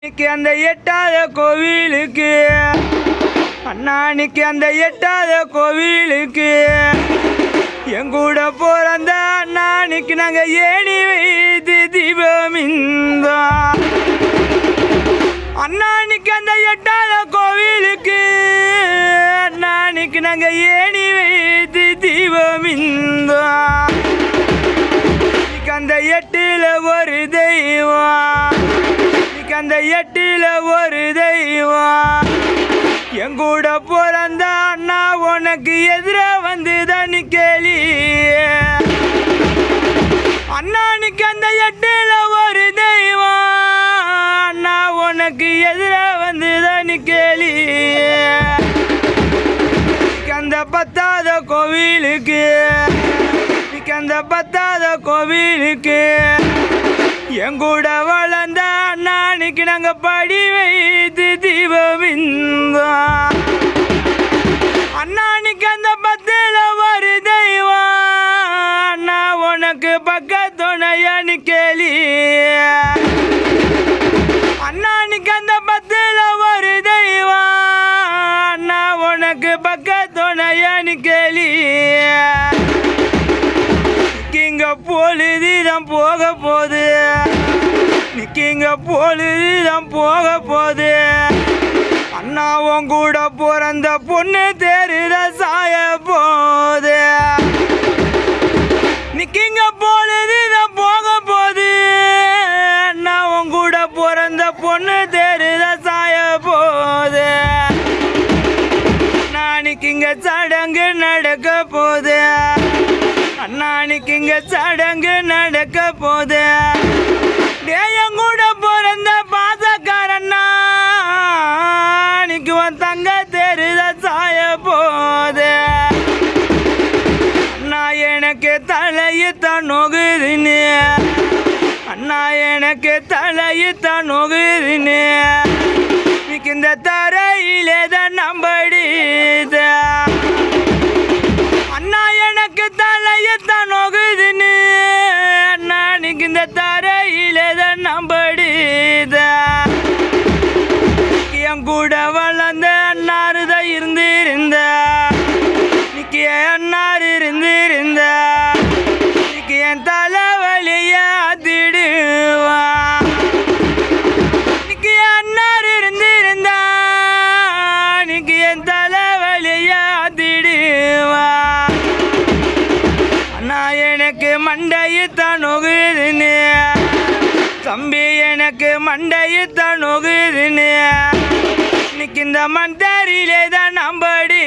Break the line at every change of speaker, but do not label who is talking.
இன்னைக்கு அந்த எட்டாத கோவிலுக்கு அண்ணானிக்கு அந்த எட்டாத கோவிலுக்கு எங்கூட பிறந்த அண்ணானிக்கு நாங்க ஏணி வைத்து தீபம் அண்ணானிக்கு அந்த எட்டாத கோவிலுக்கு அண்ணானிக்கு நாங்க ஏணி வைத்து தீபம் அந்த எட்டுல ஒரு தெய்வம் அந்த எட்டில ஒரு தெய்வம் எங்கூட பிறந்த அண்ணா உனக்கு எதிர வந்து தனி கேளி அண்ணானுக்கு அந்த எட்டில ஒரு தெய்வம் அண்ணா உனக்கு எதிர வந்து தனி கேளி அந்த பத்தாத கோவிலுக்கு அந்த பத்தாத கோவிலுக்கு எங்கூட வளர்ந்த அண்ணானுக்கு நாங்க படி வைத்து தீபம் அண்ணானுக்கு அந்த பத்துல ஒரு தெய்வம் அண்ணா உனக்கு பக்கத்துணையான்னு கேளி அண்ணானுக்கு அந்த பத்துல ஒரு தெய்வம் அண்ணா உனக்கு பக்கத்துணையான்னு கேளி நிக்கிங்க பொழுதுதான் போக போகுது நிக்கிங்க பொழுதுதான் போக போகுது அண்ணாவும் கூட பிறந்த பொண்ணு தேருத சாய போகுது நிக்கிங்க பொழுதுதான் போக போகுது அண்ணாவும் கூட பிறந்த பொண்ணு தேருத சாய போகுது நாளைக்கு இங்க சடங்கு நடக்க போகுது அண்ணானுக்கு இங்க சடங்கு நடக்க போகுது எங்கூட பிறந்த பாசக்காரண்ணா அன்னைக்கு உன் தங்க தெருத சாய போகுது அண்ணா எனக்கு தலையுத்தான் நொகுதுன்னு அண்ணா எனக்கு தலையுத்தான் நொகுதுன்னு இன்னைக்கு இந்த தரையிலே தான் நம்படிது அண்ணா எனக்கு தலையத்தான் நொகுதுன்னு அண்ணா நீங்க இந்த தரையிலே தான் நம்படித என் கூட வளர்ந்த அண்ணாருதான் இருந்திருந்த இன்னைக்கு அண்ணாரு இருந்திருந்த இன்னைக்கு என் தலைவலிய அதிடுவா இன்னைக்கு அண்ணாரு இருந்திருந்தா இன்னைக்கு என் தலைவலிய அதிடுவா அண்ணா எனக்கு மண்டையுத்தான் நொகுதுன்னு தம்பி எனக்கு மண்டையுத்தான் நொகுதுன்னு இன்னைக்கு இந்த மண்டரிலே தான் நம்படி